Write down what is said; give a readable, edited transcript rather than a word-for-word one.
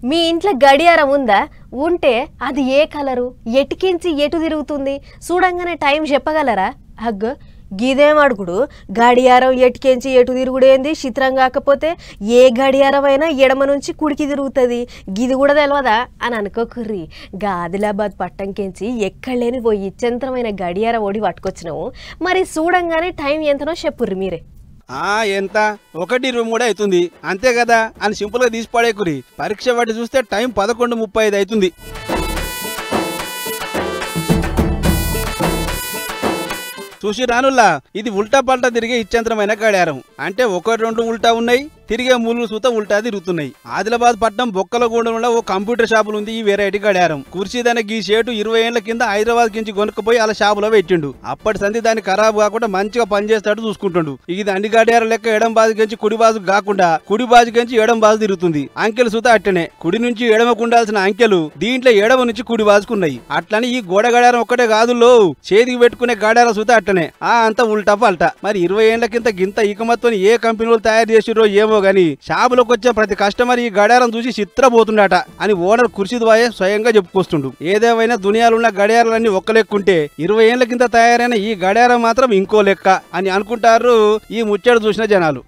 మీ ఇంట్లో గడియారం ఉందా? ఉంటే అది ఏ కలరు, ఎటుకించి ఎటు తిరుగుతుంది చూడంగానే టైం చెప్పగలరా? అగ్గ గిదేం అడుగుడు, గడియారం ఎటుకెంచి ఎటు తిరుగుడేంది చిత్రం కాకపోతే ఏ గడియారం అయినా ఎడమ నుంచి కుడికి తిరుగుతుంది, గిది కూడా తెలియదా అని అనుకోకుర్రి. ఆదిలాబాద్ పట్టంకెంచి ఎక్కడలేని ఓ ఇచ్చంతరమైన గడియారం ఓడి పట్టుకొచ్చినాము. మరి చూడంగానే టైం ఎంతనో చెప్పుర్రి మీరే. ఎంత 1:23 అవుతుంది అంతే కదా అని సింపుల్ గా తీసి పడేకురి. పరీక్ష వాటి చూస్తే టైం 11:35 అవుతుంది. చూసి రానుల్లా, ఇది ఉల్టా పల్టా తిరిగే ఇచ్చంతరమైన గడియారం. అంటే 1-2 ఉల్టా ఉన్నాయి, తిరిగే మూలు సూత ఉల్టా తిరుగుతున్నాయి. ఆదిలాబాద్ పట్నం బొక్కలగూడెంలో ఓ కంప్యూటర్ షాపులు ఉంది ఈ వెరైటీ గడియారం. కుర్చీదాని గీ షేటు 20 ఏళ్ల కింద హైదరాబాద్ కించి కొనుక్కుపోయి అలా షాపులో పెట్టిండు. అప్పటి సంది దాన్ని ఖరాబ్ కాకుండా మంచిగా పనిచేస్తాడు చూసుకుంటుండు. ఇది అన్ని గడియారం లెక్క ఎడం బాజు గంచి కుడి బాజు కాకుండా కుడి బాజు గంచి ఎడం బాజు తిరుగుతుంది. అంకెలు సూత అట్టనే కుడి నుంచి ఎడమకు ఉండాల్సిన అంకెలు దీంట్లో ఎడమ నుంచి కుడి బాజుకున్నాయి. అట్లని ఈ గోడ గడియారం ఒక్కటే కాదులో, చేతికి పెట్టుకునే గడియారం సూత అట్టనే అంత ఉల్టా పల్టా. మరి 20 ఏళ్ల కింద గింత ఈకమత్తో ఏ కంపెనీలు తయారు చేసిరో ఏమో గాని షాపులోకి వచ్చే ప్రతి కస్టమర్ ఈ గడియారం చూసి చిత్రపోతుండట అని ఓనర్ ఖుర్షీద్వాయే స్వయంగా చెప్పుకొస్తుండు. ఏదేమైనా దునియాలున్న గడియారాలన్నీ ఒక్క లెక్కుంటే 20 ఏళ్ల కింద తయారైన ఈ గడియారం మాత్రం ఇంకో లెక్క అని అనుకుంటారు ఈ ముచ్చట చూసిన జనాలు.